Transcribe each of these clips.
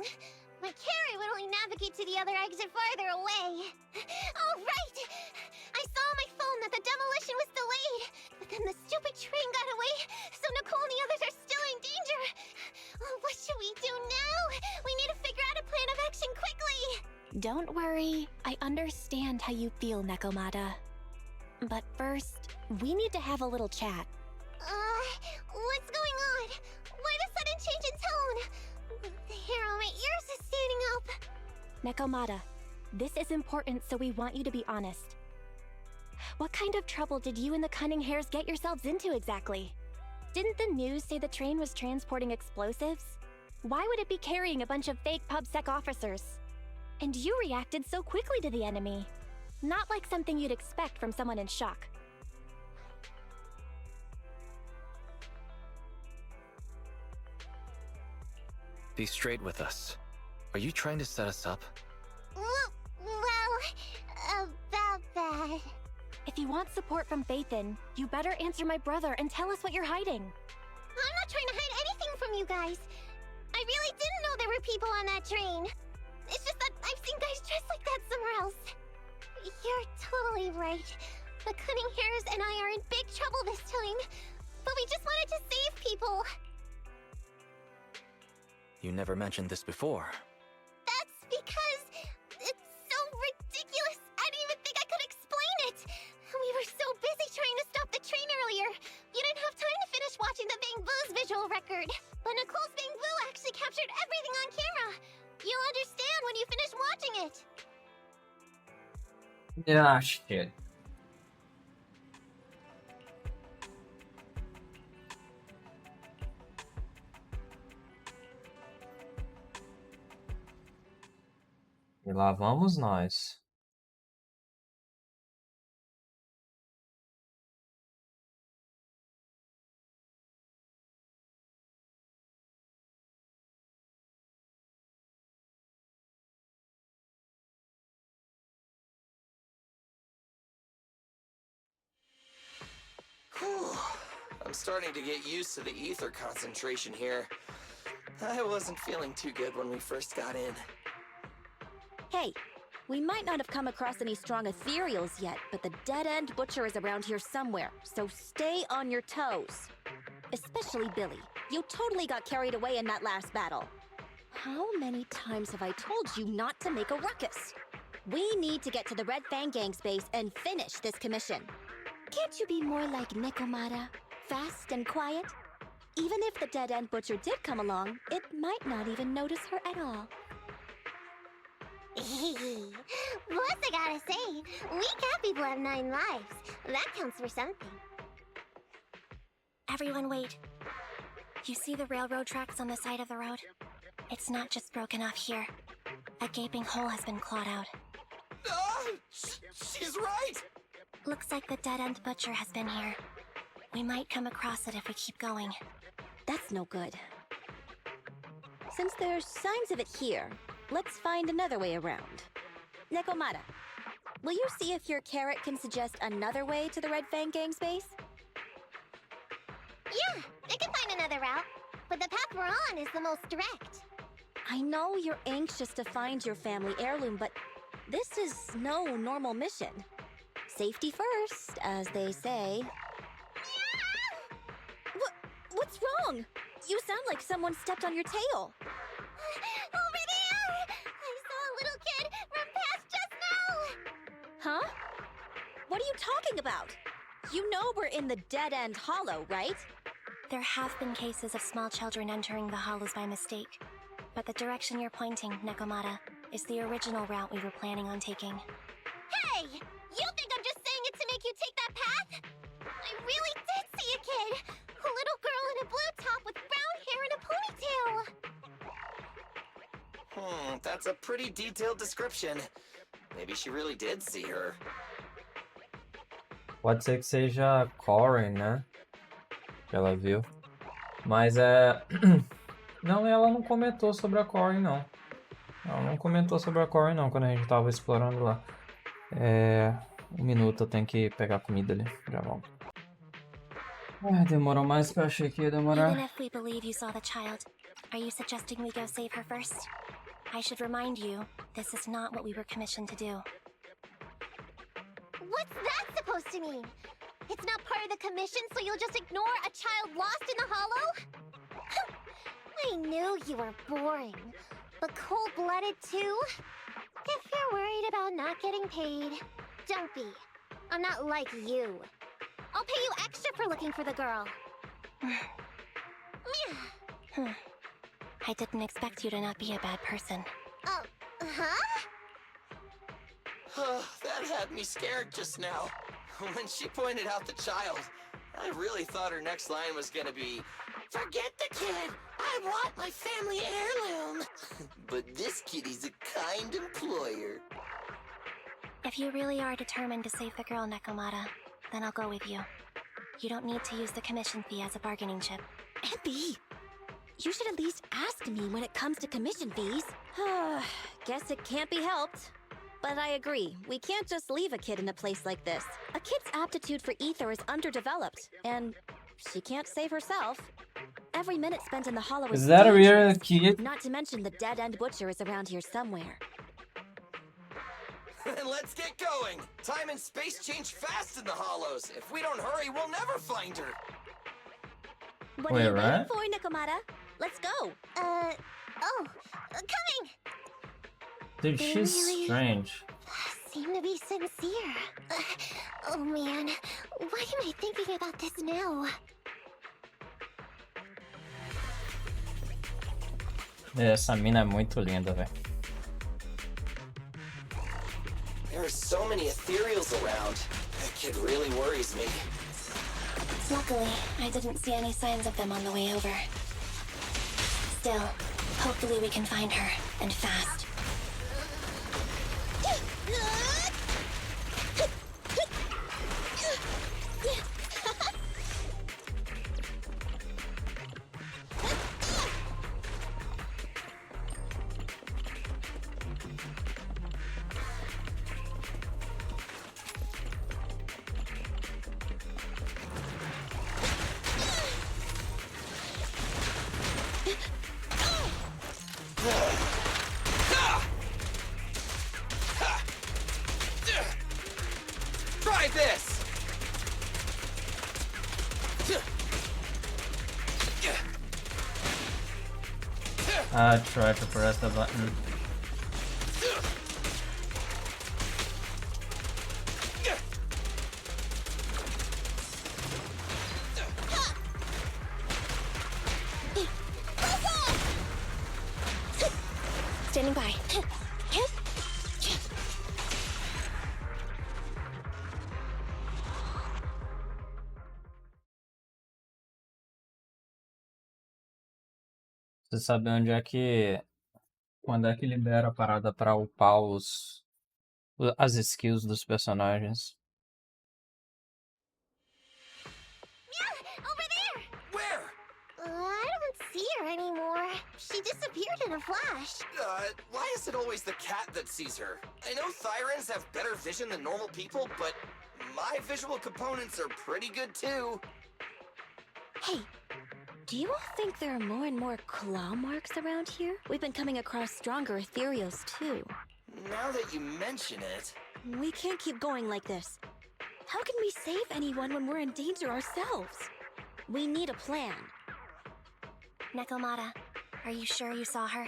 wrong. My carrot would only navigate to the other exit farther away. Oh, right! I saw on my phone that the demolition was delayed, but then the stupid train got away, so Nicole and the others are still in danger. Oh, what should we do now? We need to figure out a plan of action quickly! Don't worry. I understand how you feel, Nekomata. But first, we need to have a little chat. What's going on? Why the sudden change in tone? The hair on my ears is standing up. Nekomata, this is important, so we want you to be honest. What kind of trouble did you and the cunning hairs get yourselves into exactly? Didn't the news say the train was transporting explosives? Why would it be carrying a bunch of fake PubSec officers? And you reacted so quickly to the enemy. Not like something you'd expect from someone in shock. Be straight with us. Are you trying to set us up? Well, about that. If you want support from Phaethon, you better answer my brother and tell us what you're hiding. I'm not trying to hide anything from you guys. I really didn't know there were people on that train. It's just that I've seen guys dressed like that somewhere else. You're totally right. The cunning hairs and I are in big trouble this time. But we just wanted to save people. You never mentioned this before. That's because it's so ridiculous. I didn't even think I could explain it. We were so busy trying to stop the train earlier. You didn't have time to finish watching the Bang Boo's visual record. But Nicole's Bang Boo actually captured everything on camera. You'll understand when you finish watching it. Ah, shit. E lá vamos nós. I'm starting to get used to the ether concentration here. I wasn't feeling too good when we first got in. Hey, we might not have come across any strong ethereals yet, but the dead-end butcher is around here somewhere, so stay on your toes. Especially Billy. You totally got carried away in that last battle. How many times have I told you not to make a ruckus? We need to get to the Red Fang Gang's base and finish this commission. Can't you be more like Nekomata? Fast and quiet? Even if the dead-end butcher did come along, it might not even notice her at all. Plus, I gotta say, we cat people have 9 lives. That counts for something. Everyone wait. You see the railroad tracks on the side of the road? It's not just broken off here. A gaping hole has been clawed out. She's right! Looks like the dead-end butcher has been here. We might come across it if we keep going. That's no good. Since there's signs of it here, let's find another way around. Nekomata, will you see if your carrot can suggest another way to the Red Fang Gang's base? Yeah, I can find another route. But the path we're on is the most direct. I know you're anxious to find your family heirloom, but this is no normal mission. Safety first, as they say. What's wrong? You sound like someone stepped on your tail. Over there! I saw a little kid run past just now! Huh? What are you talking about? You know we're in the dead-end hollow, right? There have been cases of small children entering the hollows by mistake. But the direction you're pointing, Nekomata, is the original route we were planning on taking. Hey! You think I'm just saying it to make you take that path? I really did see a kid! A little girl in a blue top with brown hair and a ponytail! That's a pretty detailed description. Maybe she really did see her. Pode ser que seja Corin, né? Que ela viu. Mas é... Não, ela não comentou sobre a Corin, não. Ela não comentou sobre a Corin, não, quando a gente tava explorando lá. Um minuto, eu tenho que pegar comida ali. Já volto. Ah, demorou mais que eu achei que ia Even demorar. if we believe you saw the child, are you suggesting we go save her first? I should remind you, this is not what we were commissioned to do. What's that supposed to mean? It's not part of the commission, so you'll just ignore a child lost in the hollow? I knew you were boring, but cold-blooded too? If you're worried about not getting paid, don't be. I'm not like you. I'll pay you extra for looking for the girl. I didn't expect you to not be a bad person. Huh? That had me scared just now. When she pointed out the child, I really thought her next line was gonna be, "Forget the kid! I want my family heirloom!" But this kitty's a kind employer. If you really are determined to save the girl, Nekomata, then I'll go with you. You don't need to use the commission fee as a bargaining chip. Abby, you should at least ask me when it comes to commission fees. Guess it can't be helped. But I agree, we can't just leave a kid in a place like this. A kid's aptitude for ether is underdeveloped, and she can't save herself. Every minute spent in the hollow Is that a real dangerous. kid? Not to mention the dead-end butcher is around here somewhere. Let's get going! Time and space change fast in the hollows. If we don't hurry, we'll never find her. What Wait, are you right? waiting for, Nekomata? Let's go! Coming! Dude, They she's really- strange. Seem to be sincere. Oh man, why am I thinking about this now? Essa mina é muito linda, velho. There are so many ethereals around. That kid really worries me. Luckily, I didn't see any signs of them on the way over. Still, hopefully we can find her, and fast. Try this! Try to press the button. Standing by. Você sabe onde é que... Quando é que libera a parada pra upar as skills dos personagens? Over there! Where? I don't see her anymore. She disappeared in a flash. Why is it always the cat that sees her? I know Thyrans have better vision than normal people, but my visual components are pretty good too. Hey, do you all think there are more and more claw marks around here? We've been coming across stronger ethereals too. Now that you mention it... We can't keep going like this. How can we save anyone when we're in danger ourselves? We need a plan. Nekomata, are you sure you saw her?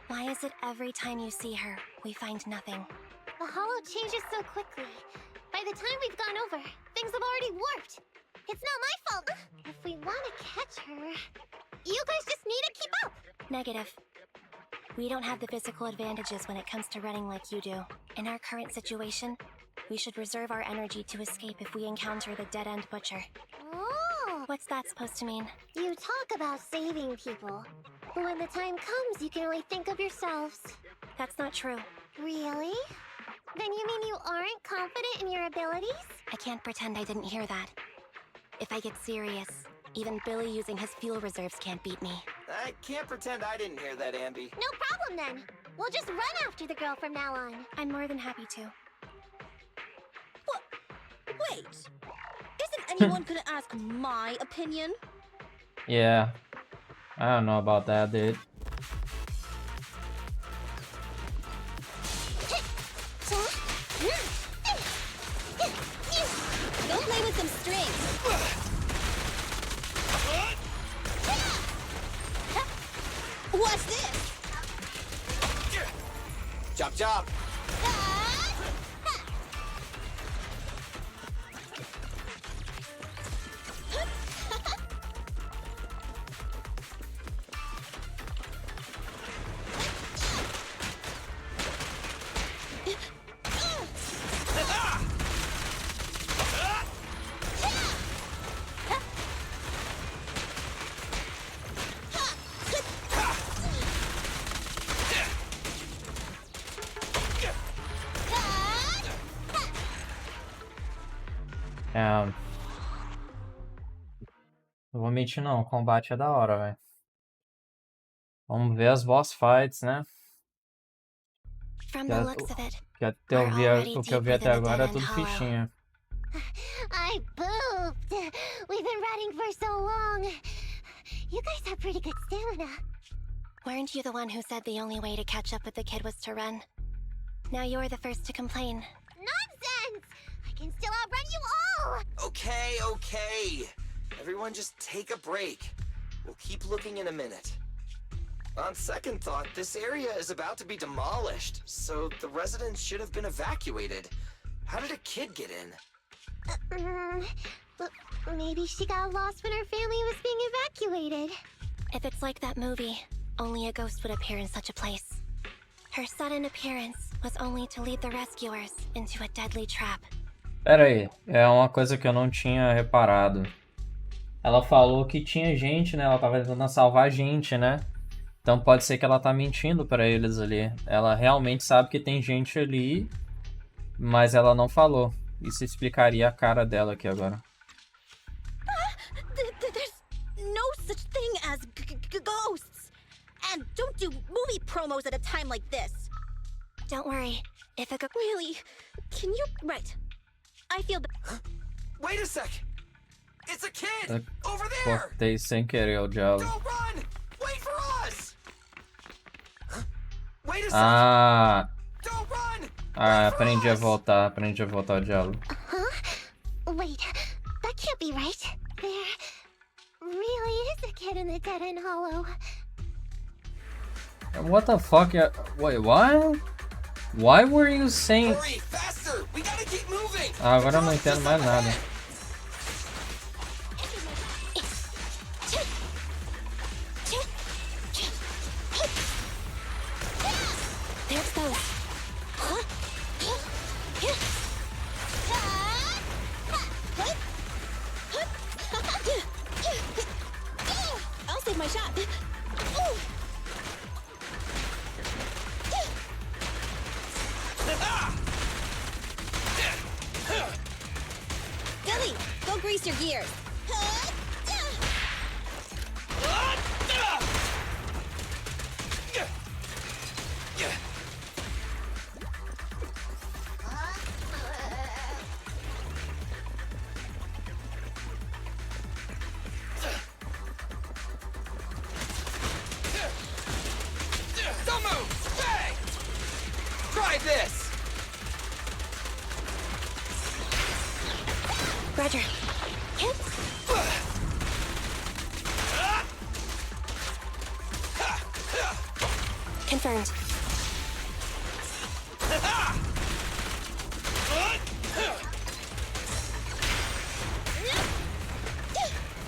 Why is it every time you see her, we find nothing? The hollow changes so quickly. By the time we've gone over, things have already warped. It's not my fault. If we want to catch her, you guys just need to keep up. Negative. We don't have the physical advantages when it comes to running like you do. In our current situation, we should reserve our energy to escape if we encounter the dead-end butcher. Oh, What's that supposed to mean? you talk about saving people, but when the time comes, you can only think of yourselves. That's not true. Really? Then you mean you aren't confident in your abilities? I can't pretend I didn't hear that. If I get serious, even Billy using his fuel reserves can't beat me. I can't pretend I didn't hear that, Ambi. No problem then. We'll just run after the girl from now on. I'm more than happy to. Wait! Isn't anyone could ask my opinion? Yeah. I don't know about that, dude. Go play with some strings. What's this? Chop chop. Não vou mentir não, o combate é da hora, velho. Vamos ver as boss fights, né? From the looks of it, Que até we're already o que eu vi deep até within the agora é dead tudo and hollow. fichinha. I pooped. We've been running for so long. You guys have pretty good stamina. Weren't you the one who said the only way to catch up with the kid was to run? Now you're the first to complain. Nonsense! I can still outrun you all! Okay. Everyone just take a break. We'll keep looking in a minute. On second thought, this area is about to be demolished, so the residents should have been evacuated. How did a kid get in? Maybe she got lost when her family was being evacuated. If it's like that movie, only a ghost would appear in such a place. Her sudden appearance was only to lead the rescuers into a deadly trap. Pera aí, é uma coisa que eu não tinha reparado. Ela falou que tinha gente, né? Ela tava tentando salvar gente, né? Então pode ser que ela tá mentindo pra eles ali. Ela realmente sabe que tem gente ali, mas ela não falou. Isso explicaria a cara dela aqui agora. There's no such thing as ghosts. And don't do movie promos at a time like this. Don't worry, if a Really? Can you... Right. I feel... Wait a sec! It's a kid! Over there! Cortei sem querer o diálogo. Don't run! Wait for us! Wait a sec! Ah, Don't run! aprendi a voltar o diálogo. Huh? Wait, that can't be right. There really is a kid in the dead end hollow. What the fuck? Wait, what? Why were you saying... Hurry, faster! We gotta keep moving! Ah, agora eu não entendo mais nada. there's those. I'll save my shot. Billy, go grease your gears. Don't move! Bang! Try this! Roger. Confirmed.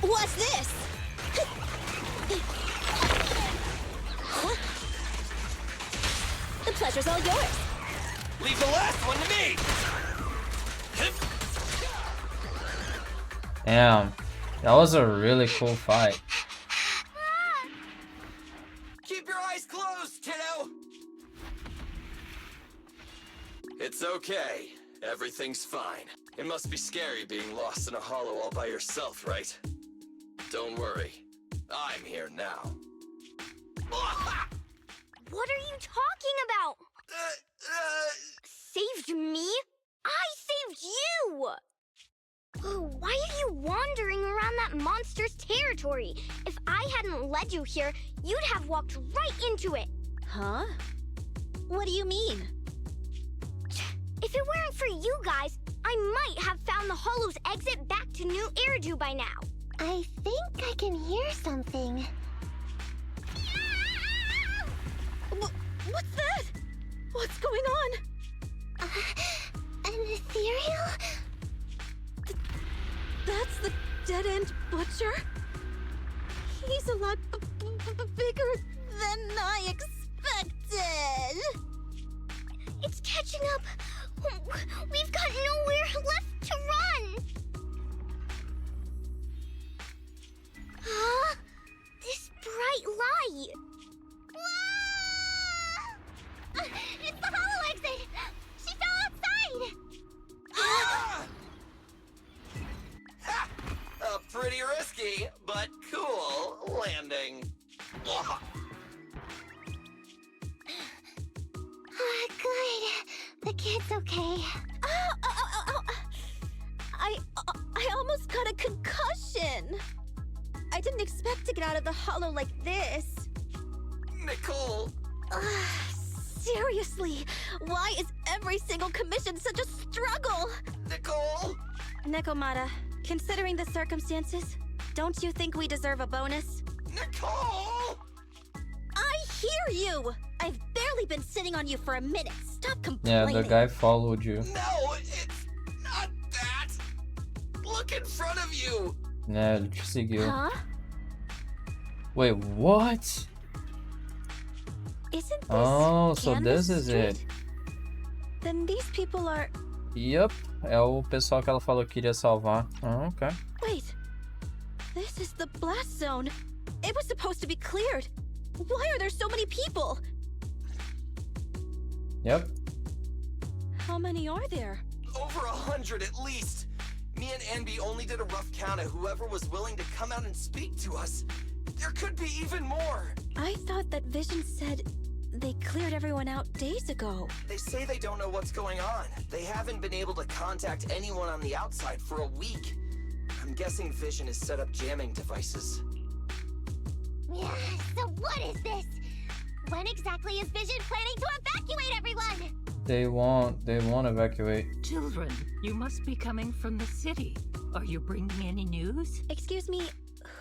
What's this? The pleasure's all yours. Leave the last one to me! Damn, that was a really cool fight. Keep your eyes closed, kiddo! It's okay. Everything's fine. It must be scary being lost in a hollow all by yourself, right? Don't worry. I'm here now. What are you talking about? Saved me? I saved you! Why Why are you wandering around that monster's territory? If I hadn't led you here, you'd have walked right into it. Huh? What do you mean? If it weren't for you guys, I might have found the Hollow's exit back to New Eridu by now. I think I can hear something. What's that? What's going on? An ethereal? That's the dead-end butcher? He's a lot bigger than I expected. It's catching up. We've got nowhere left to run. Huh? This bright light. Ah! It's the Hollow exit. She fell outside. Ah! Ha! A pretty risky, but cool landing. Ugh. Good. The kid's okay. Ow. I almost got a concussion. I didn't expect to get out of the Hollow like this. Nicole, Seriously, why is every single commission such a struggle? Nicole! Nekomata, considering the circumstances, don't you think we deserve a bonus? Nicole! I hear you! I've barely been sitting on you for a minute. Stop Yeah, complaining. the guy followed you. No, it's not that. Look in front of you. É, ele te seguiu. Huh? Wait, what? Isn't this Oh, so Canvas this is Street? it. Then these people are... Yup, é o pessoal que ela falou que iria salvar. Ah, ok. Wait. This is the blast zone. It was supposed to be cleared. Why are there so many people? Yep. How many are there? Over 100 at least. Me and Enby only did a rough count of whoever was willing to come out and speak to us. There could be even more. I thought that Vision said they cleared everyone out days ago. They say they don't know what's going on. They haven't been able to contact anyone on the outside for a week. I'm guessing Vision has set up jamming devices. Yeah, so what is this? When exactly is Vision planning to evacuate everyone? They won't evacuate. Children, you must be coming from the city. Are you bringing any news? Excuse me,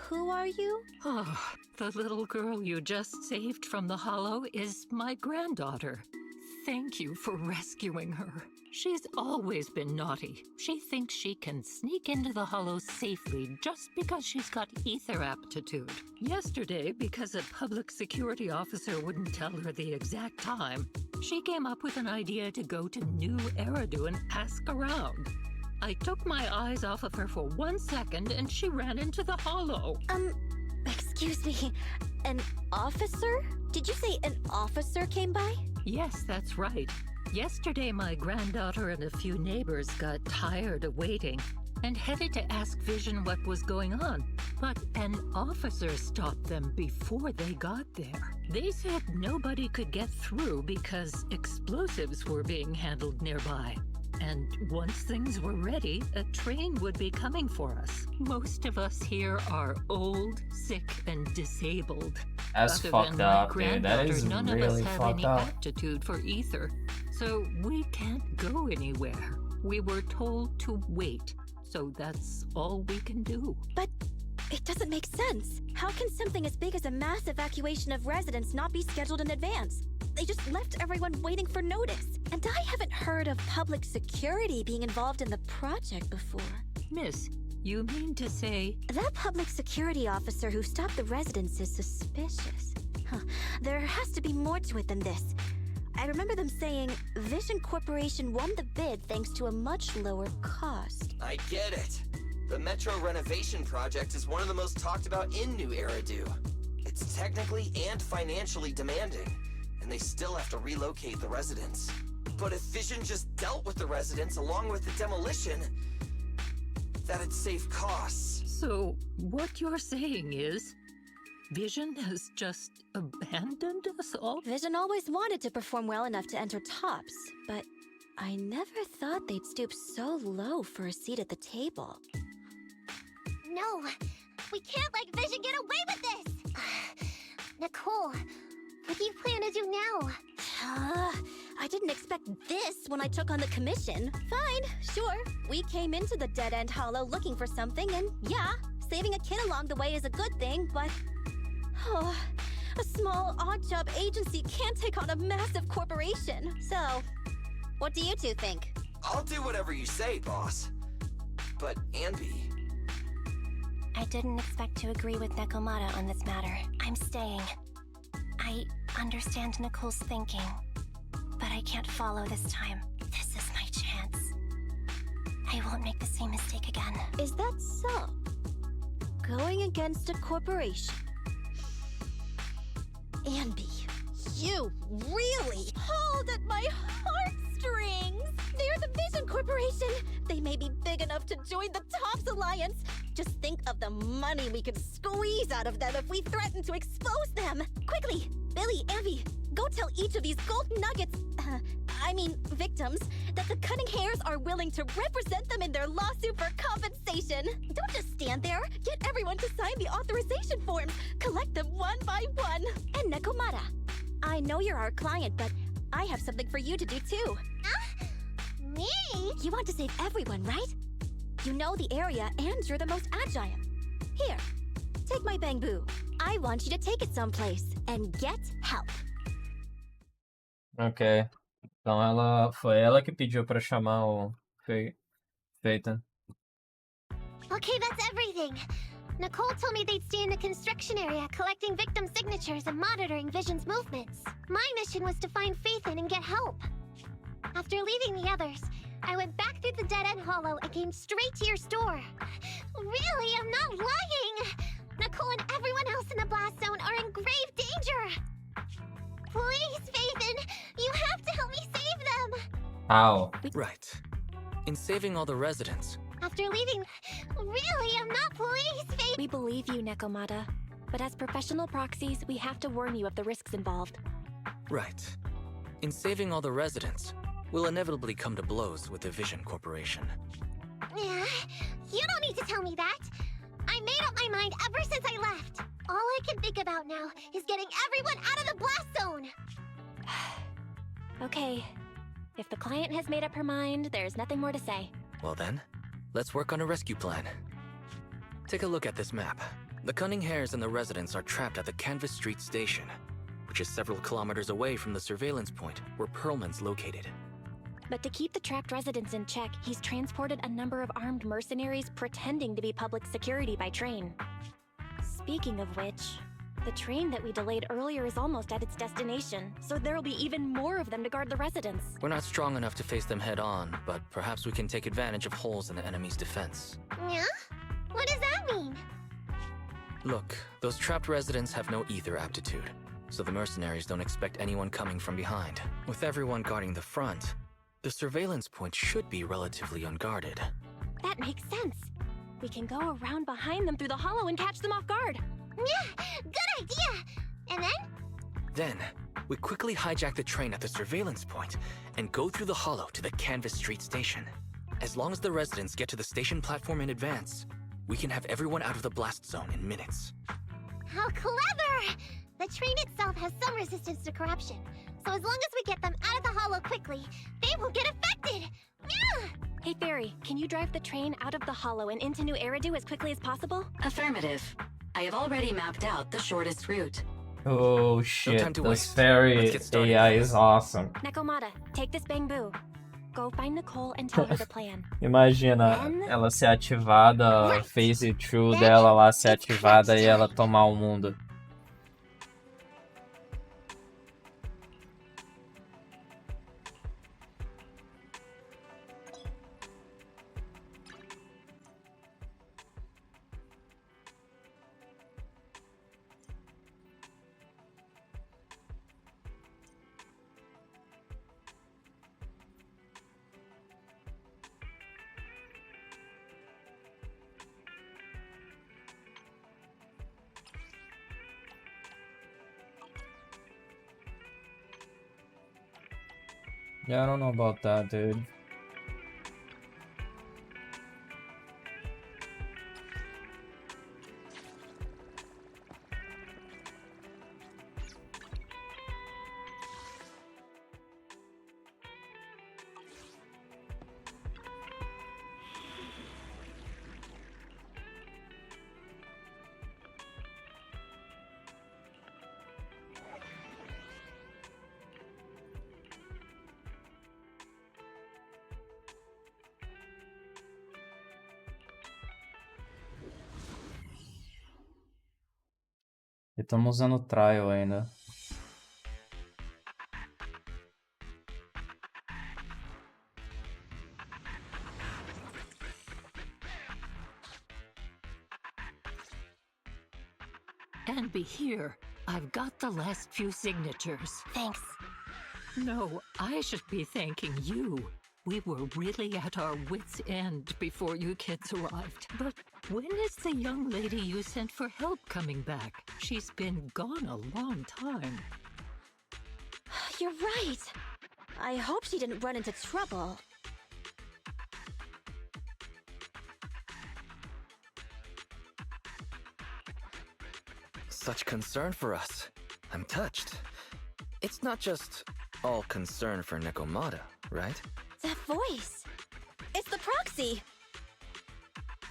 who are you? Oh, the little girl you just saved from the Hollow is my granddaughter. Thank you for rescuing her. She's always been naughty. She thinks she can sneak into the Hollow safely just because she's got ether aptitude. Yesterday, because a public security officer wouldn't tell her the exact time, she came up with an idea to go to New Eridu and ask around. I took my eyes off of her for 1 second and she ran into the Hollow. Excuse me, an officer? Did you say an officer came by? Yes, that's right. Yesterday, my granddaughter and a few neighbors got tired of waiting and headed to ask Vision what was going on. But an officer stopped them before they got there. They said nobody could get through because explosives were being handled nearby. And once things were ready, a train would be coming for us. Most of us here are old, sick, and disabled. That's Other fucked than my up, dude. That granddaughter, is none of really us have fucked any up. aptitude for ether, so we can't go anywhere. We were told to wait, so that's all we can do. But it doesn't make sense. How can something as big as a mass evacuation of residents not be scheduled in advance? They just left everyone waiting for notice. And I haven't heard of public security being involved in the project before. Miss, you mean to say... That public security officer who stopped the residents is suspicious. There has to be more to it than this. I remember them saying Vision Corporation won the bid thanks to a much lower cost. I get it. The Metro renovation project is one of the most talked about in New Eridu. It's technically and financially demanding, and they still have to relocate the residents. But if Vision just dealt with the residents along with the demolition, that'd save costs. So, what you're saying is... Vision has just abandoned us all? Vision always wanted to perform well enough to enter tops, but I never thought they'd stoop so low for a seat at the table. No, we can't let Vision get away with this! Nicole, what do you plan to do now? I didn't expect this when I took on the commission. Fine, sure. We came into the dead-end hollow looking for something, and yeah, saving a kid along the way is a good thing, but... Oh, a small, odd-job agency can't take on a massive corporation. So, what do you two think? I'll do whatever you say, boss. But, Anby... I didn't expect to agree with Nekomata on this matter. I'm staying. I understand Nicole's thinking, but I can't follow this time. This is my chance. I won't make the same mistake again. Is that so? Going against a corporation? Anby, you really pulled at my heartstrings! They're the Vision Corporation! They may be big enough to join the Tops Alliance! Just think of the money we could squeeze out of them if we threaten to expose them! Quickly! Billy, Anby, go tell each of these gold nuggets, victims, that the Cunning Hares are willing to represent them in their lawsuit for compensation! Don't just stand there! Get everyone to sign the authorization forms! Collect them one by one! And Nekomata, I know you're our client, but I have something for you to do too. Me? You want to save everyone, right? You know the area and you're the most agile. Here, take my bamboo. I want you to take it someplace and get help. Ok. Então foi ela que pediu pra chamar o Phaeton. Okay, that's everything. Nicole told me they'd stay in the construction area, collecting victim signatures and monitoring Vision's movements. My mission was to find Phaeton and get help. After leaving the others, I went back through the dead-end hollow and came straight to your store. Really, I'm not lying! Nicole and everyone else in the blast zone are in grave danger! Please, Phaeton, you have to help me save them! How? Right. In saving all the residents. After leaving... Really, I'm not police, Phaeton! We believe you, Nekomata. But as professional proxies, we have to warn you of the risks involved. Right. In saving all the residents, we'll inevitably come to blows with the Vision Corporation. Yeah, you don't need to tell me that. I made up my mind ever since I left. All I can think about now is getting everyone out of the blast zone. Okay. If the client has made up her mind, there's nothing more to say. Well then, let's work on a rescue plan. Take a look at this map. The Cunning Hares and the residents are trapped at the Canvas Street station, which is several kilometers away from the surveillance point where Perlman's located. But to keep the trapped residents in check, he's transported a number of armed mercenaries pretending to be public security by train. Speaking of which, the train that we delayed earlier is almost at its destination, so there'll be even more of them to guard the residents. We're not strong enough to face them head on, but perhaps we can take advantage of holes in the enemy's defense. Yeah? What does that mean? Look, those trapped residents have no ether aptitude, so the mercenaries don't expect anyone coming from behind. With everyone guarding the front, the surveillance point should be relatively unguarded. That makes sense. We can go around behind them through the hollow and catch them off guard. Yeah, good idea! And then? Then, we quickly hijack the train at the surveillance point and go through the hollow to the Canvas Street station. As long as the residents get to the station platform in advance, we can have everyone out of the blast zone in minutes. How clever! The train itself has some resistance to corruption, so as long as we get them out of the hollow quickly, they won't get affected! Yeah! Hey Fairy, can you drive the train out of the hollow and into New Eridu as quickly as possible? Affirmative. I have already mapped out the shortest route. Oh shit, time to this waste. fairy Let's get started. AI is awesome. Nekomata, take this bamboo. Go find Nicole and tell her the plan. Imagina ela ser ativada, phase true dela lá ser ativada e ela tomar o mundo. Yeah, I don't know about that, dude. E estamos usando o trial ainda. And be here. I've got the last few signatures. Thanks. No, I should be thanking you. We were really at our wits' end before you kids arrived. But when is the young lady you sent for help coming back? She's been gone a long time. You're right. I hope she didn't run into trouble. Such concern for us. I'm touched. It's not just all concern for Nekomata, right? That voice. It's the proxy.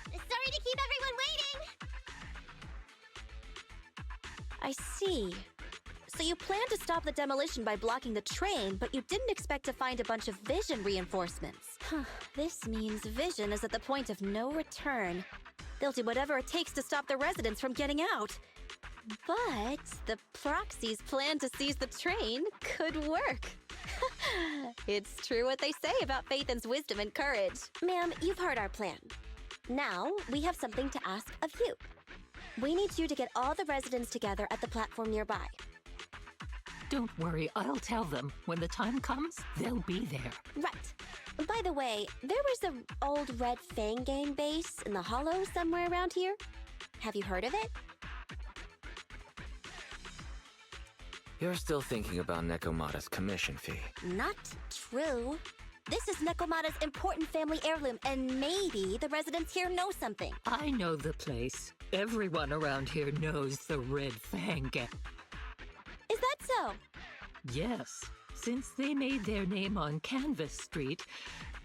Sorry to keep everyone waiting! I see. So you planned to stop the demolition by blocking the train, but you didn't expect to find a bunch of vision reinforcements. This means vision is at the point of no return. They'll do whatever it takes to stop the residents from getting out. But the proxy's plan to seize the train could work. It's true what they say about Phaethon's wisdom and courage. Ma'am, you've heard our plan. Now, we have something to ask of you. We need you to get all the residents together at the platform nearby. Don't worry, I'll tell them. When the time comes, they'll be there. Right. By the way, there was an old Red Fang Gang base in the hollow somewhere around here. Have you heard of it? You're still thinking about Nekomata's commission fee. Not true. This is Nekomata's important family heirloom, and maybe the residents here know something. I know the place. Everyone around here knows the Red Fang Gang. Is that so? Yes. Since they made their name on Canvas Street,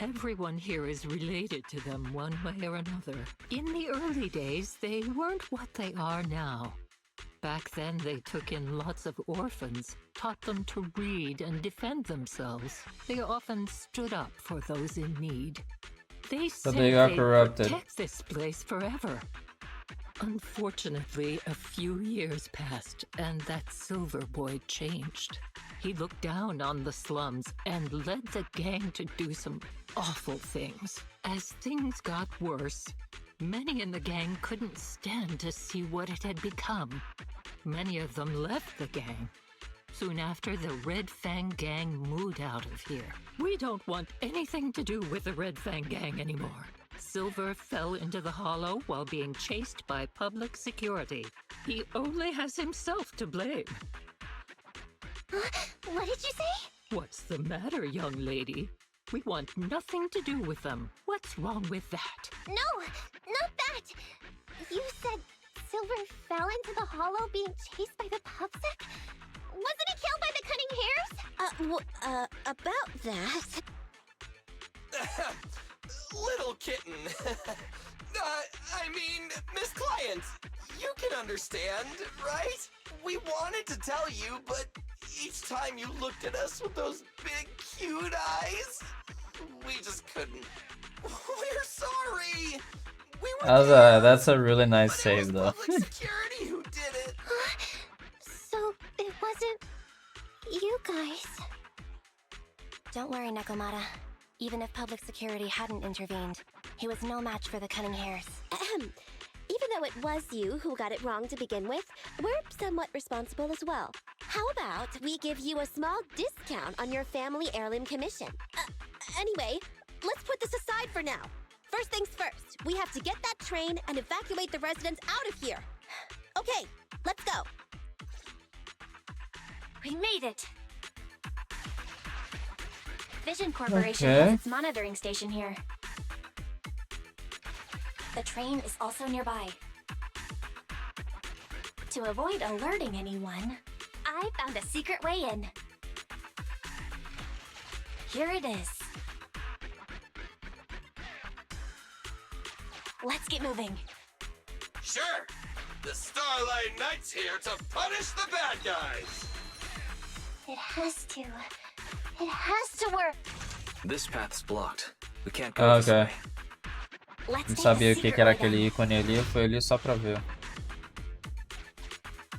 everyone here is related to them one way or another. In the early days, they weren't what they are now. Back then, they took in lots of orphans, taught them to read and defend themselves. They often stood up for those in need. They said they got they'd corrupted. protect this place forever. Unfortunately, a few years passed, and that silver boy changed. He looked down on the slums and led the gang to do some awful things. As things got worse, many in the gang couldn't stand to see what it had become. Many of them left the gang. Soon after, the Red Fang Gang moved out of here. We don't want anything to do with the Red Fang Gang anymore. Silver fell into the hollow while being chased by public security. He only has himself to blame. What did you say? What's the matter, young lady? We want nothing to do with them. What's wrong with that? No, not that! You said Silver fell into the hollow being chased by the pubsec? Wasn't he killed by the cunning hares? About that... Little kitten. I mean, Miss Client, you can understand, right? We wanted to tell you, but each time you looked at us with those big, cute eyes, we just couldn't. We're sorry. We were That's a really nice but save, it though. was public security who did it. So it wasn't you guys. Don't worry, Nekomata. Even if public security hadn't intervened, he was no match for the cunning hares. Even though it was you who got it wrong to begin with, we're somewhat responsible as well. How about we give you a small discount on your family heirloom commission? Anyway, let's put this aside for now. First things first, we have to get that train and evacuate the residents out of here. Okay, let's go. We made it! Vision Corporation Okay. has its monitoring station here. The train is also nearby. To avoid alerting anyone, I found a secret way in. Here it is. Let's get moving. Sure. The Starlight Knight's here to punish the bad guys. It has to. It has to work. This path's blocked. We can't go this way. Ok. Let's Não take sabia the o que secret era way then. aquele ícone ali, foi ali só pra ver.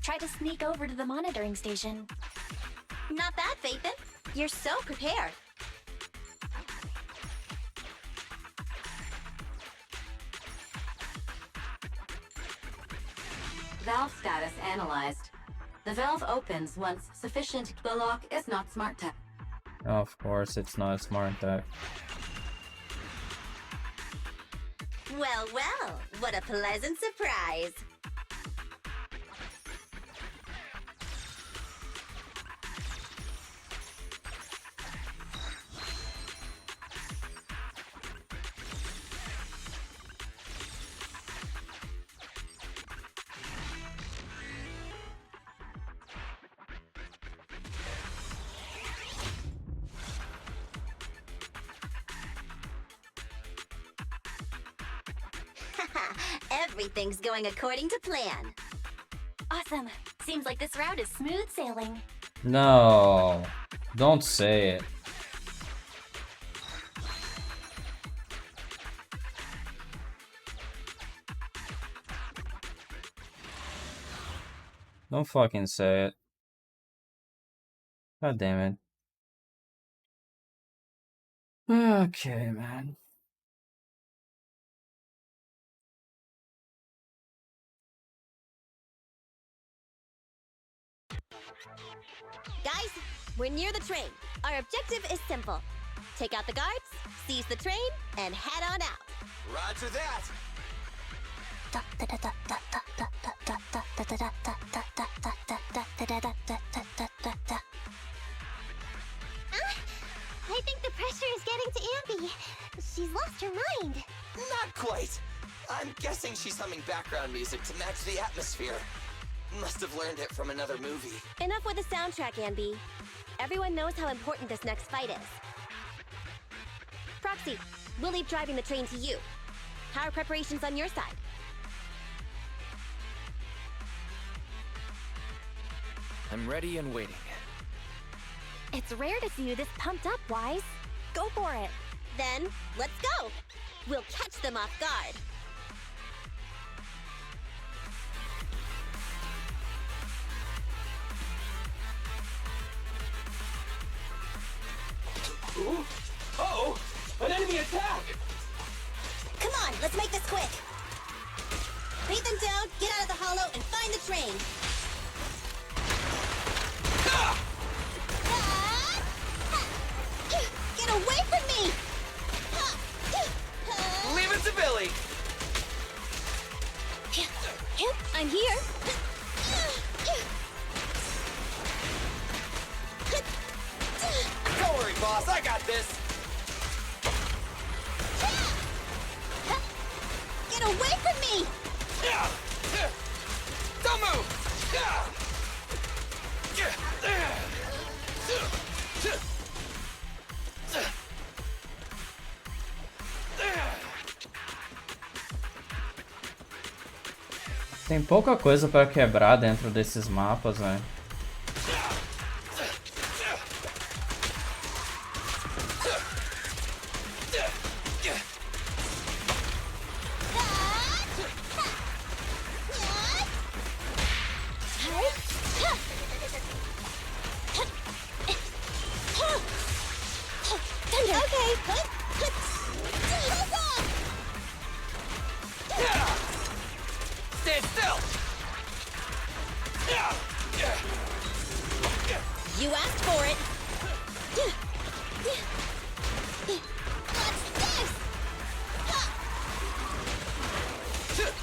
try to sneak over to the monitoring station. Not bad, Phaethon. You're so prepared. Valve status analyzed. The valve opens once sufficient. The lock is not smart tech. Of course, it's not smart tech. Well, well, what a pleasant surprise. Everything's going according to plan. Awesome. Seems like this route is smooth sailing. No, don't say it. Don't fucking say it. God damn it. Okay, man. Guys, we're near the train. Our objective is simple. Take out the guards, seize the train, and head on out. Roger that. I think the pressure is getting to Ambi. She's lost her mind. Not quite. I'm guessing she's humming background music to match the atmosphere. Must have learned it from another movie. Enough with the soundtrack, Ambi. Everyone knows how important this next fight is. Proxy, we'll leave driving the train to you. How are preparations on your side? I'm ready and waiting. It's rare to see you this pumped up, Wise. Go for it. Then, let's go! We'll catch them off guard. Ooh. Uh-oh! An enemy attack! Come on, let's make this quick. Beat them down, get out of the hollow, and find the train. Ah! Get away from me! Leave it to Billy! I'm here. Don't worry, boss, I got this! Get away from me! Don't move! Tem pouca coisa pra quebrar dentro desses mapas, né? Stand still! You asked for it. What's this?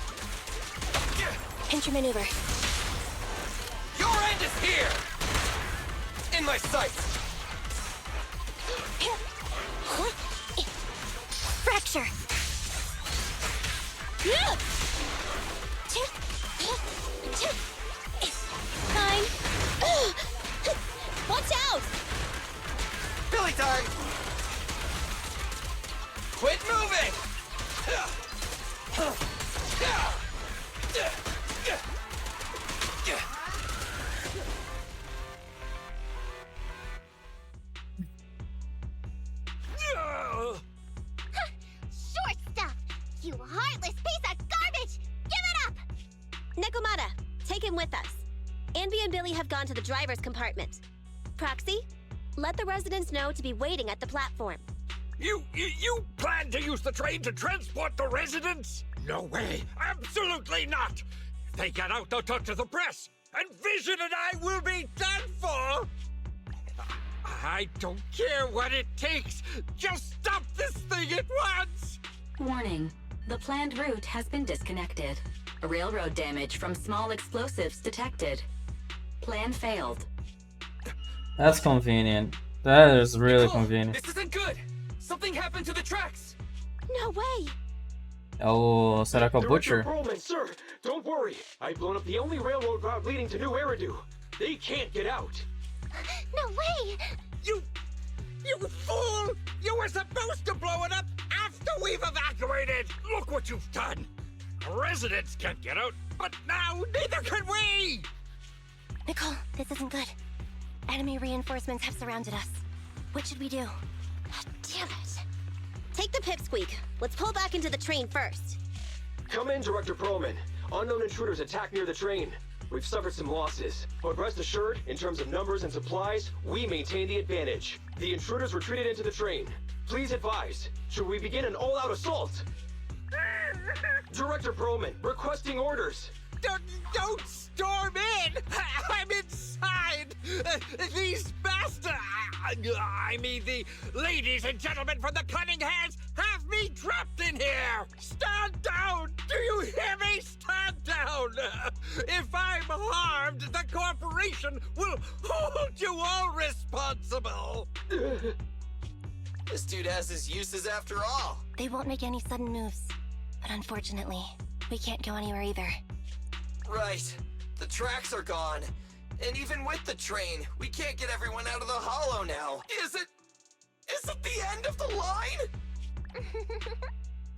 Pinch maneuver. Your end is here! In my sights! Fracture. Time. Watch out! Billy time! Quit moving! Short stuff! You heartless piece of garbage! Give it up! Nekomata, take him with us. Anby and Billy have gone to the driver's compartment. Proxy, let the residents know to be waiting at the platform. You plan to use the train to transport the residents? No way! Absolutely not! If they get out, they'll talk to the press, and Vision and I will be done for! I don't care what it takes! Just stop this thing at once! Warning. The planned route has been disconnected. Railroad damage from small explosives detected. Plan failed. That's convenient. That is really Nicole, convenient. This isn't good! Something happened to the tracks! No way! Oh, será que é o Butcher? Director Perlman, sir, don't worry. I've blown up the only railroad route leading to New Eridu. They can't get out. No way! You fool! You were supposed to blow it up after we've evacuated! Look what you've done! Residents can't get out, but now neither can we! Nicole, this isn't good. Enemy reinforcements have surrounded us. What should we do? Damn it. Take the pipsqueak. Let's pull back into the train first. Come in, Director Perlman. Unknown intruders attacked near the train. We've suffered some losses, but rest assured, in terms of numbers and supplies, we maintain the advantage. The intruders retreated into the train. Please advise, should we begin an all-out assault? Director Perlman, requesting orders. Don't storm in! I'm inside! These bastards! I mean, the ladies and gentlemen from the Cunning Hands have me trapped in here! Stand down! Do you hear me? Stand down! If I'm harmed, the corporation will hold you all responsible! This dude has his uses after all. They won't make any sudden moves. But unfortunately, we can't go anywhere either. Right. The tracks are gone. And even with the train, we can't get everyone out of the hollow now. Is it the end of the line?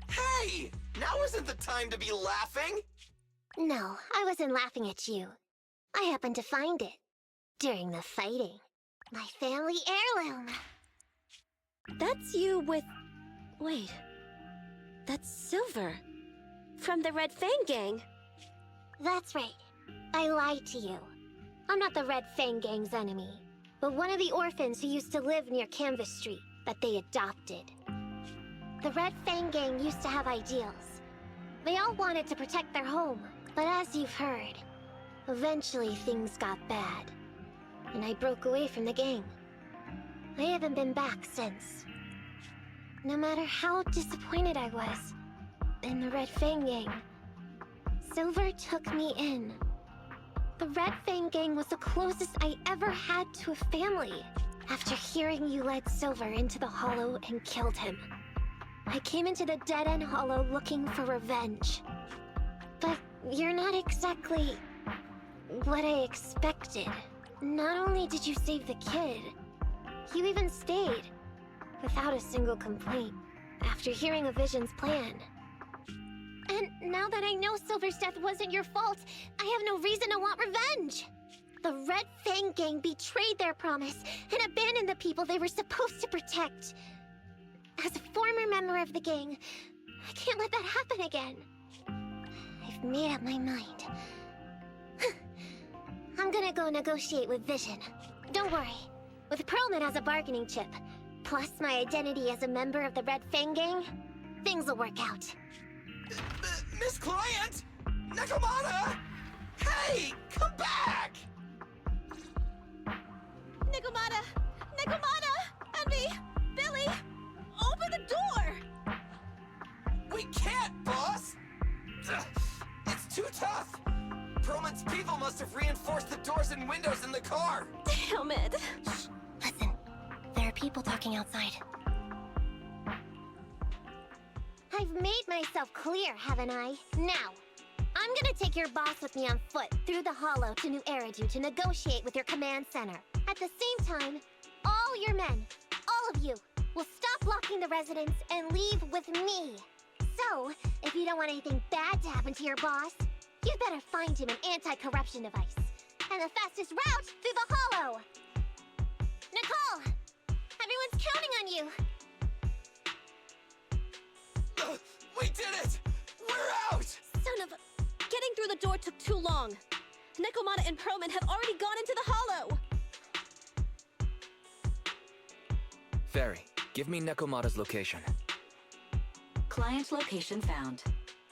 Hey! Now isn't the time to be laughing! No, I wasn't laughing at you. I happened to find it. During the fighting. My family heirloom. That's you with... Wait. That's Silver. From the Red Fang Gang. That's right. I lied to you. I'm not the Red Fang Gang's enemy, but one of the orphans who used to live near Canvas Street that they adopted. The Red Fang Gang used to have ideals. They all wanted to protect their home, but as you've heard, eventually things got bad, and I broke away from the gang. I haven't been back since. No matter how disappointed I was in the Red Fang Gang, Silver took me in. The Red Fang Gang was the closest I ever had to a family. After hearing you led Silver into the Hollow and killed him, I came into the dead-end Hollow looking for revenge. But you're not exactly what I expected. Not only did you save the kid, you even stayed, without a single complaint, after hearing a Vision's plan. And now that I know Silver's death wasn't your fault, I have no reason to want revenge! The Red Fang Gang betrayed their promise and abandoned the people they were supposed to protect. As a former member of the gang, I can't let that happen again. I've made up my mind. I'm gonna go negotiate with Vision. Don't worry. With Perlman as a bargaining chip, plus my identity as a member of the Red Fang Gang, things will work out. Miss Client! Nakamata! Hey! Come back! Nakamata! Nakamata! Enby! Billy! Open the door! We can't, boss! It's too tough! Perlman's people must have reinforced the doors and windows in the car! Damn it! Shh. Listen. There are people talking outside. I've made myself clear, haven't I? Now, I'm gonna take your boss with me on foot through the Hollow to New Eridu to negotiate with your command center. At the same time, all your men, all of you, will stop blocking the residents and leave with me. So, if you don't want anything bad to happen to your boss, you better find him an anti-corruption device. And the fastest route through the Hollow. Nicole! Everyone's counting on you! We did it! We're out! Son of a... Getting through the door took too long. Nekomata and Perlman have already gone into the hollow! Fairy, give me Nekomata's location. Client location found.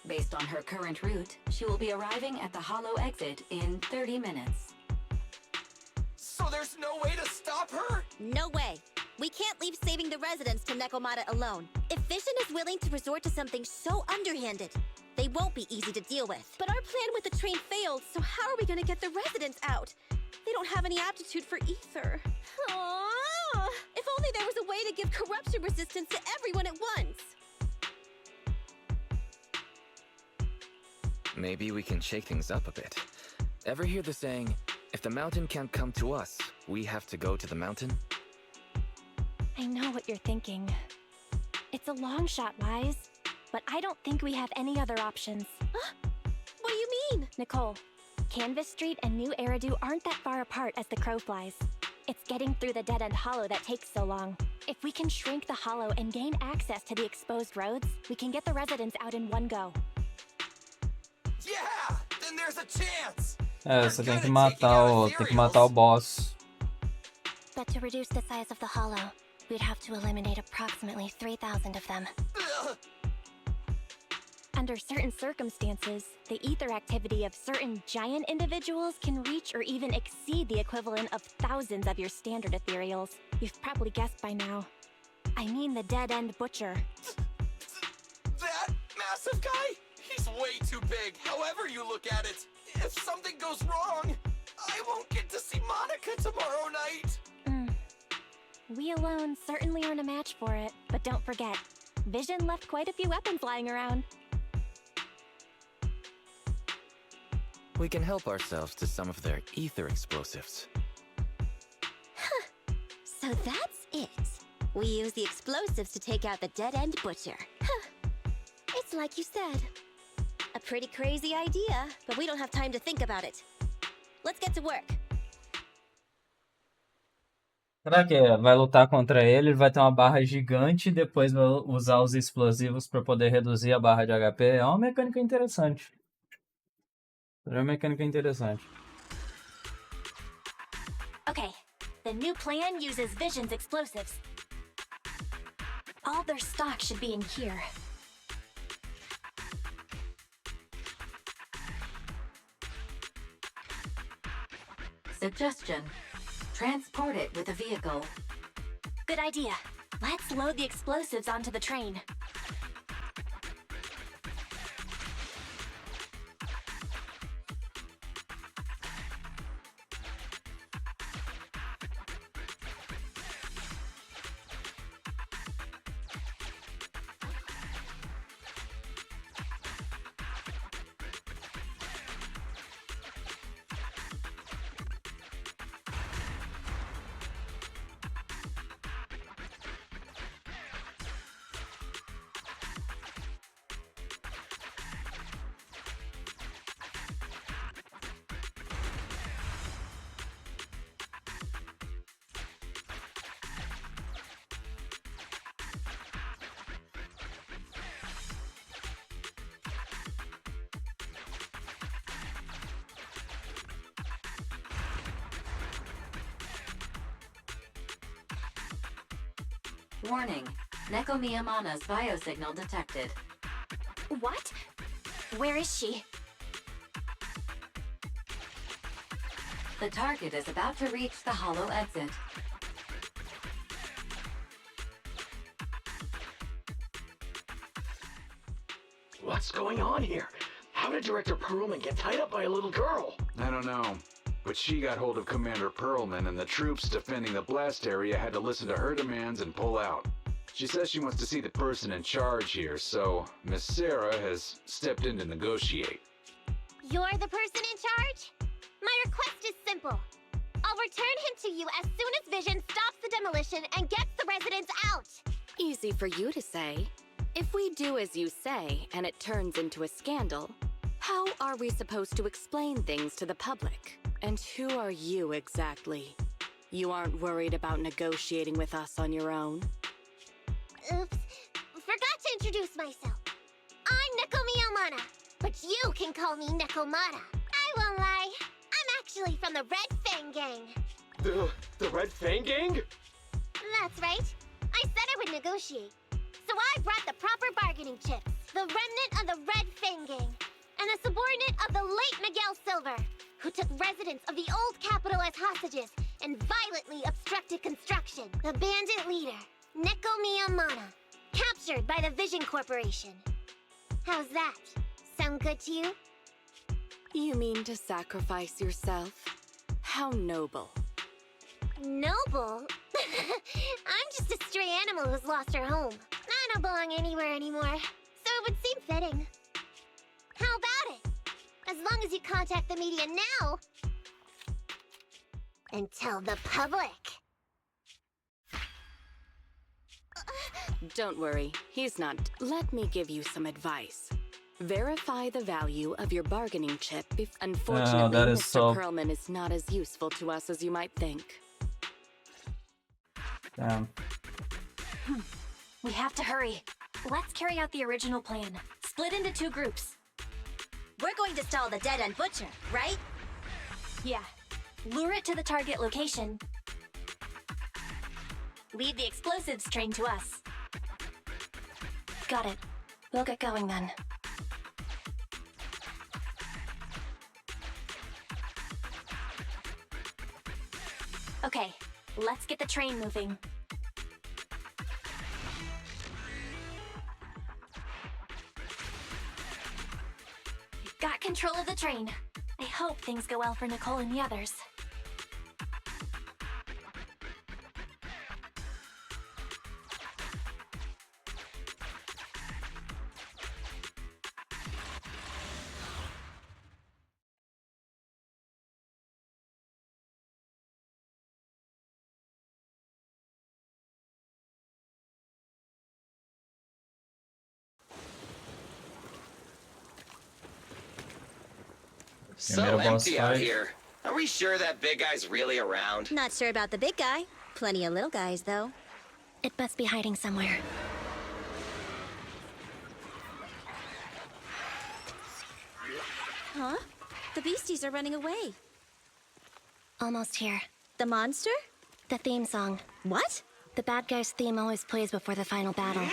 Based on her current route, she will be arriving at the hollow exit in 30 minutes. So there's no way to stop her? No way. We can't leave saving the residents to Nekomata alone. If Vision is willing to resort to something so underhanded, they won't be easy to deal with. But our plan with the train failed, so how are we gonna get the residents out? They don't have any aptitude for ether. Aww. If only there was a way to give corruption resistance to everyone at once. Maybe we can shake things up a bit. Ever hear the saying, if the mountain can't come to us, we have to go to the mountain? I know what you're thinking. It's a long shot, Wise, but I don't think we have any other options. Huh? What do you mean? Nicole, Canvas Street and New Eridu aren't that far apart as the crow flies. It's getting through the dead-end hollow that takes so long. If we can shrink the hollow and gain access to the exposed roads, we can get the residents out in one go. Yeah! Then there's a chance! É, você tem que matar o boss. But to reduce the size of the hollow, we'd have to eliminate approximately 3,000 of them. Ugh. Under certain circumstances, the ether activity of certain giant individuals can reach or even exceed the equivalent of thousands of your standard ethereals. You've probably guessed by now. I mean the dead-end butcher. That massive guy? He's way too big, however you look at it. If something goes wrong, I won't get to see Monica tomorrow night. We alone certainly aren't a match for it, but don't forget, Vision left quite a few weapons lying around. We can help ourselves to some of their ether explosives. So that's it. We use the explosives to take out the dead-end butcher. It's like you said. A pretty crazy idea, but we don't have time to think about it. Let's get to work. Será que vai lutar contra ele vai ter uma barra gigante e depois vai usar os explosivos para poder reduzir a barra de HP? É uma mecânica interessante. É uma mecânica interessante. Okay, the new plan uses Vision's explosives. All their stock should be in here. Suggestion. Transport it with a vehicle. Good idea. Let's load the explosives onto the train. Warning. Nekomiyamana's biosignal detected. What? Where is she? The target is about to reach the hollow exit. What's going on here? How did Director Perlman get tied up by a little girl? I don't know, but she got hold of Commander Perlman and the troops defending the blast area had to listen to her demands and pull out. She says she wants to see the person in charge here, so Miss Sarah has stepped in to negotiate. You're the person in charge? My request is simple. I'll return him to you as soon as Vision stops the demolition and gets the residents out. Easy for you to say. If we do as you say and it turns into a scandal, how are we supposed to explain things to the public? And who are you exactly? You aren't worried about negotiating with us on your own? Oops. Forgot to introduce myself. I'm Neko Miyamana, but you can call me Nekomata. I won't lie. actually from the Red Fang Gang. The Red Fang Gang? That's right. I said I would negotiate. So I brought the proper bargaining chips. The remnant of the Red Fang Gang. And a subordinate of the late Miguel Silver, who took residents of the old capital as hostages and violently obstructed construction. The bandit leader, Neko Miyamana, captured by the Vision Corporation. How's that? Sound good to you? You mean to sacrifice yourself? How noble. Noble? I'm just a stray animal who's lost her home. I don't belong anywhere anymore, so it would seem fitting. How about it? As long as you contact the media now and tell the public. Don't worry, he's not. Let me give you some advice. Verify the value of your bargaining chip. Unfortunately, that is Mr. so... Perlman is not as useful to us as you might think. Damn. We have to hurry. Let's carry out the original plan. Split into 2 groups. We're going to stall the dead-end butcher, right? Yeah. Lure it to the target location. Lead the explosives train to us. Got it. We'll get going then. Okay, let's get the train moving. Got control of the train. I hope things go well for Nicole and the others. So empty out here. Are we sure that big guy's really around? Not sure about the big guy. Plenty of little guys, though. It must be hiding somewhere. Huh? The beasties are running away. Almost here. The monster? The theme song. What? The bad guy's theme always plays before the final battle.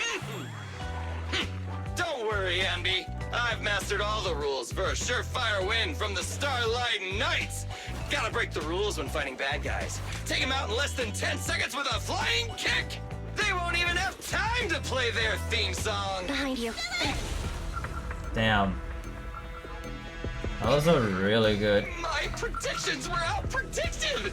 Don't worry, Ambi. I've mastered all the rules for a surefire win from the Starlight Knights. Gotta break the rules when fighting bad guys. Take them out in less than 10 seconds with a flying kick. They won't even have time to play their theme song. Behind you. Damn. That was a really good. My predictions were out-predicted.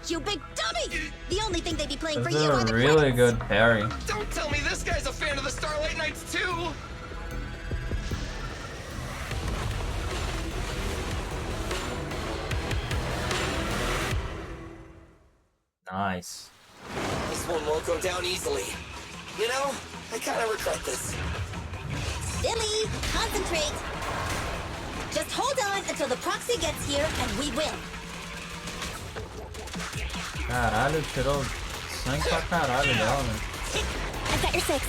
You big dummy! The only thing they'd be playing for This you is are a the really credits. good parry. Don't tell me this guy's a fan of the Starlight Knights too. Nice. This one won't go down easily. You know, I kind of regret this. Billy, concentrate. Just hold on until the proxy gets here and we win. Caralho, tirou sangue pra caralho dela, né? I've got your 6.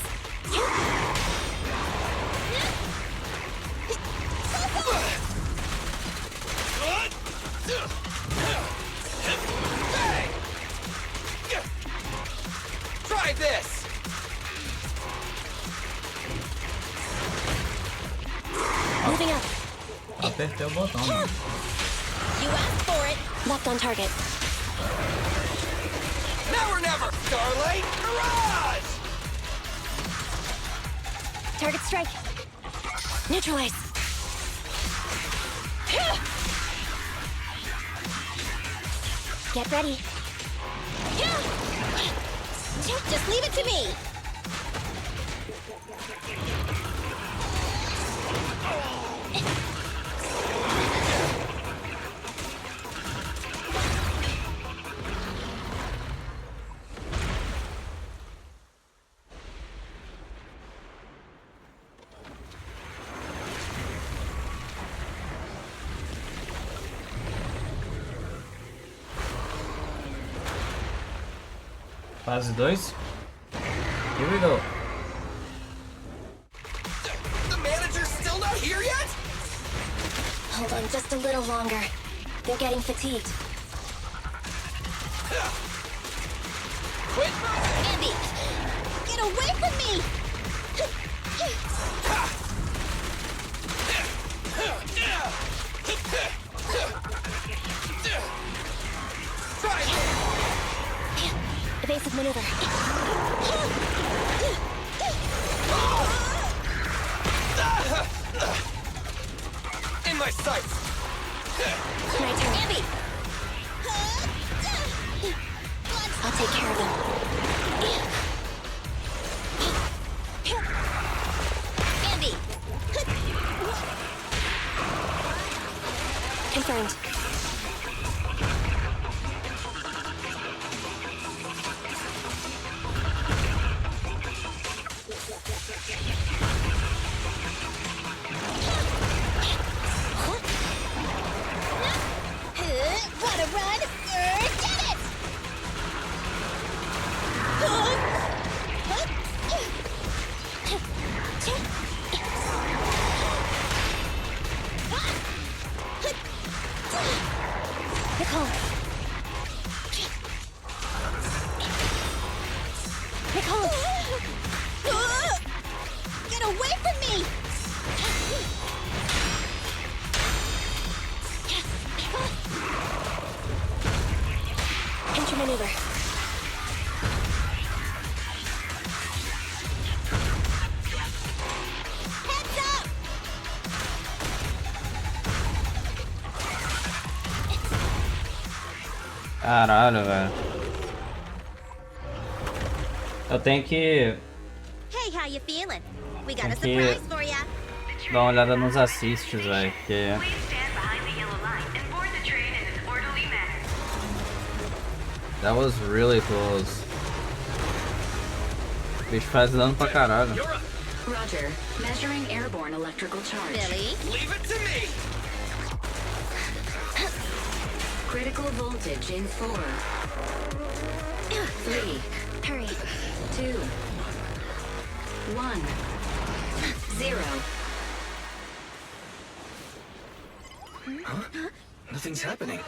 Try this. Moving up. Apertei o botão, mano. You asked for it. Left on target. Now or never. Starlight Garage. Target strike. Neutralize. Get ready. Just leave it to me. Fase 2. Here we go. The manager's still not here yet? Hold on just a little longer. They're getting fatigued. Quit! Andy! Get away from me! Evasive maneuver. In my sights! My turn. Andy! I'll take care of them. Andy! Confirmed. Wanna run? Get it! Nicole. Nicole. Get away from me! Counter maneuver. Heads up! Caralho, velho. Eu tenho que Hey, how you feeling? We got a Tem que- surprise for ya. dar uma olhada nos assists, velho. Porque that was really close. O bicho faz dano pra caralho. Roger. Measuring airborne electrical charge. Billy? Leave it to me! Critical voltage in 4, 3, Hurry. 2, 1, 0. Nothing's happening.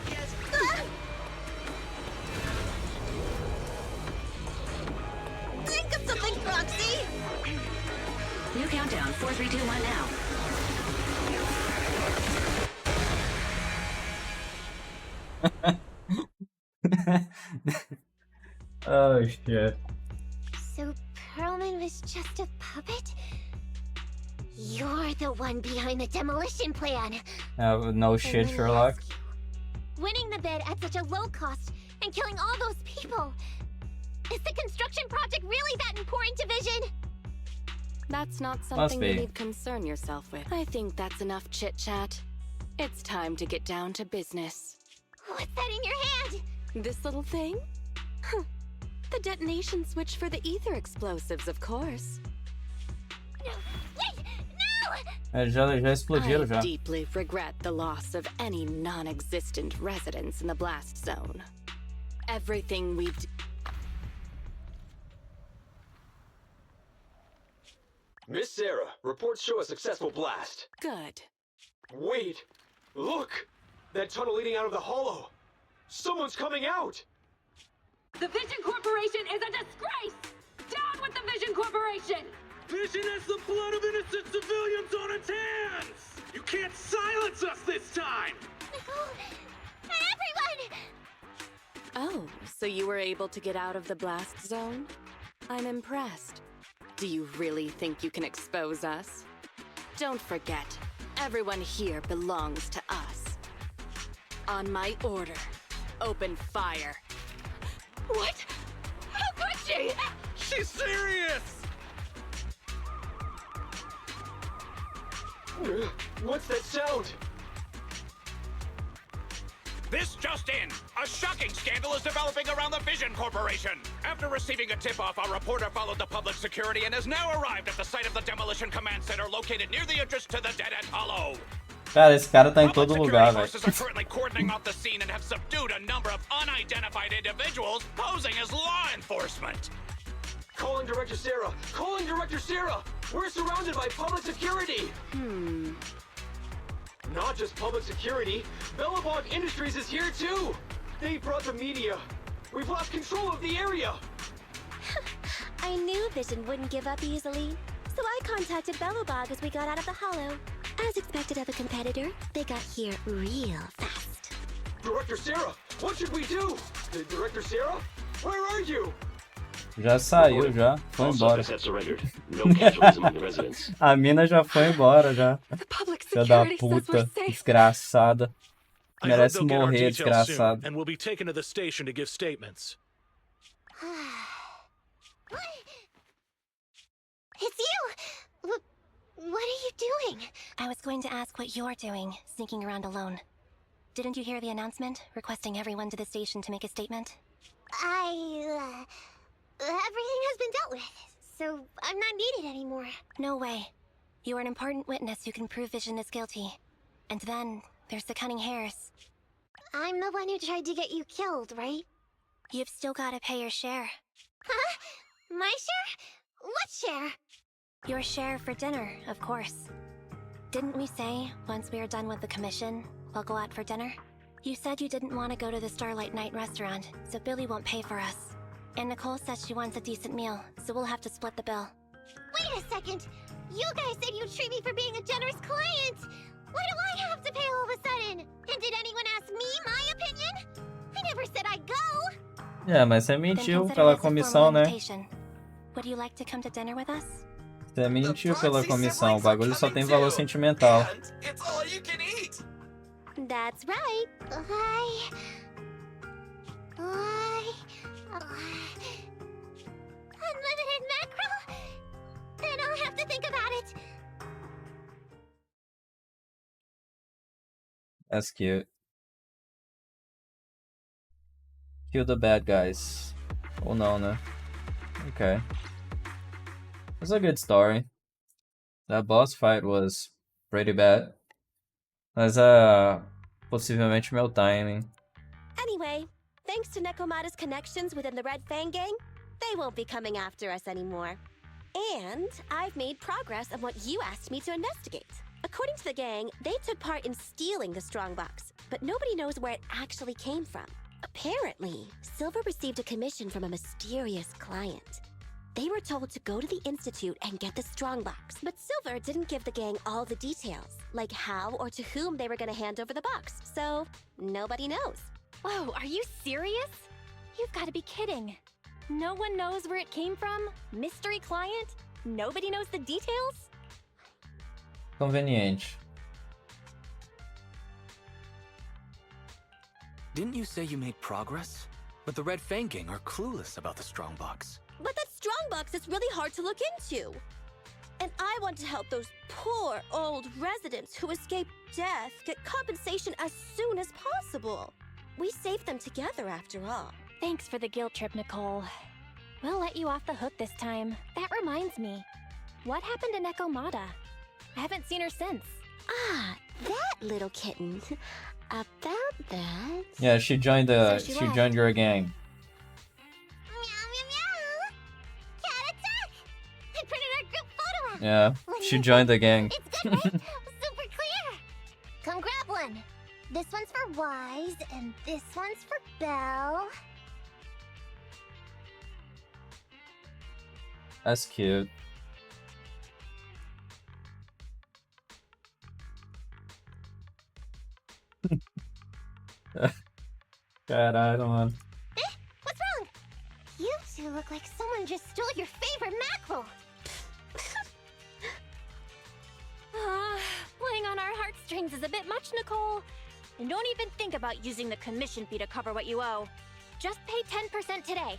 Think of something, Roxy! New countdown. 4, 3, 2, 1 now. Oh shit. So Perlman was just a puppet? You're the one behind the demolition plan. No shit, And then Sherlock. rescue. Winning the bid at such a low cost and killing all those people. Is the construction project really that important to Vision? That's not something be. you need concern yourself with. I think that's enough chit-chat. It's time to get down to business. What's that in your hand? This little thing? Huh. The detonation switch for the ether explosives, of course. No, wait, no! Já explodiram I já. deeply regret the loss of any non-existent residents in the blast zone. Everything we've... Miss Sarah, reports show a successful blast. Good. Wait! Look! That tunnel leading out of the hollow! Someone's coming out! The Vision Corporation is a disgrace! Down with the Vision Corporation! Vision has the blood of innocent civilians on its hands! You can't silence us this time! Nicole, everyone! Oh, so you were able to get out of the blast zone? I'm impressed. Do you really think you can expose us? Don't forget, everyone here belongs to us. On my order, open fire. What? How could she? She's serious! What's that sound? This just in! A shocking scandal is developing around the Vision Corporation! After receiving a tip-off, our reporter followed the public security and has now arrived at the site of the Demolition Command Center located near the entrance to the Dead-End Hollow. Cara, esse cara tá em todo Public lugar, security velho. forces are currently cordoning off the scene and have subdued a number of unidentified individuals posing as law enforcement. Calling Director Sarah! Calling Director Sarah! We're surrounded by public security! Not just public security, Bellabog Industries is here too! They brought the media! We've lost control of the area! I knew Vision wouldn't give up easily, so I contacted Bellabog as we got out of the hollow. As expected of a competitor, they got here real fast. Director Sarah, what should we do? Director Sarah? Where are you? Já saiu, já. Foi All embora. suspects have surrendered. No casualties among the residents. A mina já foi embora, já. Public Filha da security says we're puta. safe. Desgraçada. I heard Merece they'll get our morrer, details desgraçado. soon, and we'll be taken to the station to give statements. It's you! What are you doing? I was going to ask what you're doing, sneaking around alone. Didn't you hear the announcement, requesting everyone to the station to make a statement? Everything has been dealt with, so I'm not needed anymore. No way. You are an important witness who can prove Vision is guilty. And then, there's the cunning hares. I'm the one who tried to get you killed, right? You've still gotta pay your share. Huh? My share? What share? Your share for dinner, of course. Didn't we say, once we are done with the commission, we'll go out for dinner? You said you didn't want to go to the Starlight Night restaurant, so Billy won't pay for us. And Nicole says she wants a decent meal, so we'll have to split the bill. Wait a second! You guys said you'd treat me for being a generous client! Why do I have to pay all of a sudden? And did anyone ask me my opinion? I never said I'd go! É, mas você Then mentiu consider pela this a formal comissão, né? invitation. Would you like to come to dinner with us? Você mentiu pela comissão. O bagulho só tem valor sentimental. And it's all you can eat. That's right. Unlimited mackerel? Then I'll have to think about it. That's cute. Kill the bad guys. Ou não, né? Okay. It's a good story. That boss fight was pretty bad. Mas possivelmente meu timing. Anyway, thanks to Nekomata's connections within the Red Fang gang, they won't be coming after us anymore. And I've made progress on what you asked me to investigate. According to the gang, they took part in stealing the strongbox, but nobody knows where it actually came from. Apparently, Silver received a commission from a mysterious client. They were told to go to the Institute and get the strongbox, but Silver didn't give the gang all the details, like how or to whom they were going to hand over the box, so nobody knows. Whoa, are you serious? You've got to be kidding. No one knows where it came from? Mystery client? Nobody knows the details? Conveniente. Didn't you say you made progress? But the Red Fang gang are clueless about the strongbox. But that strongbox is really hard to look into. And I want to help those poor old residents who escaped death get compensation as soon as possible. We saved them together after all. Thanks for the guilt trip, Nicole. We'll let you off the hook this time. That reminds me. What happened to Nekomata? I haven't seen her since. Ah, that little kitten. About that... Yeah, she joined the So she left. joined your gang. Meow, meow, meow! Cat attack! I printed our group photo out! Yeah, What do she you joined think? the gang. It's good, right? Super clear! Come grab one. This one's for Wise, and this one's for Belle. That's cute. Caralho, mano. What's wrong? You two look like someone just stole your favorite mackerel. Playing on our heartstrings is a bit much, Nicole. And don't even think about using the commission fee to cover what you owe. Just pay 10% today.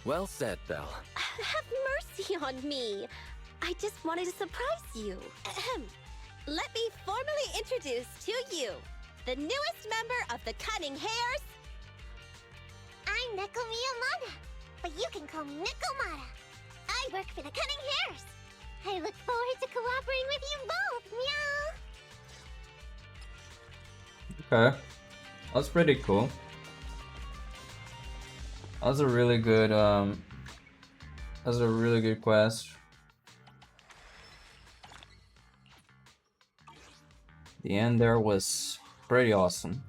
Well said, Belle. Have mercy on me. I just wanted to surprise you. Ahem. Let me formally introduce to you the newest member of the Cunning Hares. I'm Neko Miyamada, but you can call me Nekomata. I work for the Cunning Hares. I look forward to cooperating with you both, meow. Okay. That's pretty cool. That was a really good quest. The end there was pretty awesome.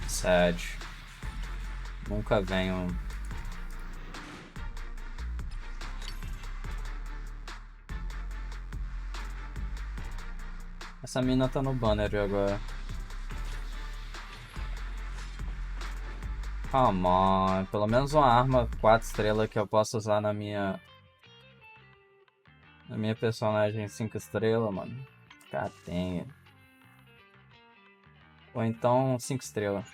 Sad. Nunca venho. Essa mina tá no banner agora. Come on, pelo menos uma arma 4 estrelas que eu posso usar na minha personagem 5 estrelas, mano. God dang it. Ou então 5 estrelas.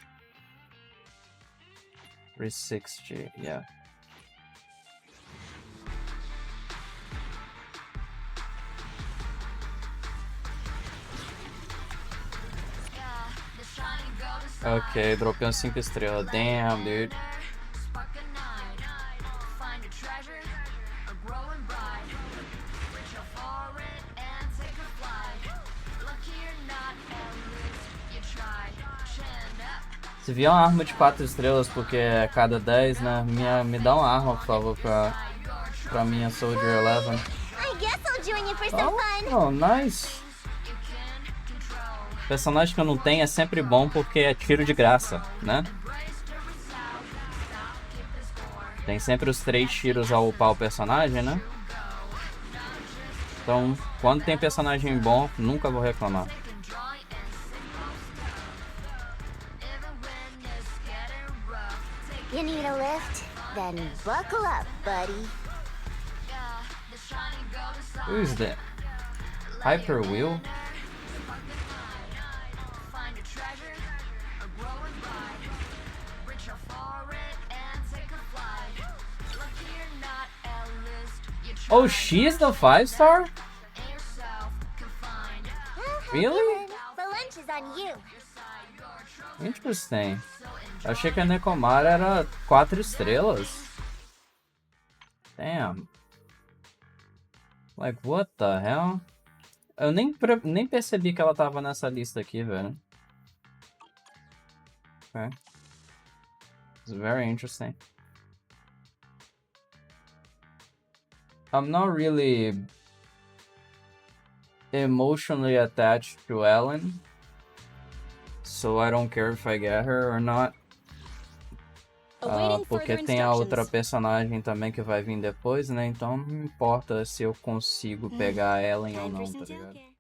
360, yeah. Ok, dropei um 5 estrelas. Damn, dude. Se vier uma arma de 4 estrelas, porque é cada 10, né? Me dá uma arma, por favor, pra minha Soldier 11. I guess I'll join you for some fun. Oh, nice. Personagem que eu não tenho é sempre bom porque é tiro de graça, né? Tem sempre os 3 tiros ao upar o personagem, né? Então, quando tem personagem bom, nunca vou reclamar. You need a lift? Then buckle up, buddy. Who is that? Hyper Wheel? Oh, she's the 5-star? Really? The lunch is on you. Interesting. Eu achei que a Nekomara era 4 estrelas. Damn. Like, what the hell? Eu nem percebi que ela tava nessa lista aqui, velho. Okay. It's very interesting. I'm not really emotionally attached to Ellen, so I don't care if I get her or not. Porque tem a outra personagem também que vai vir depois, né? Então não importa se eu consigo pegar a Ellen ou não, tá ligado?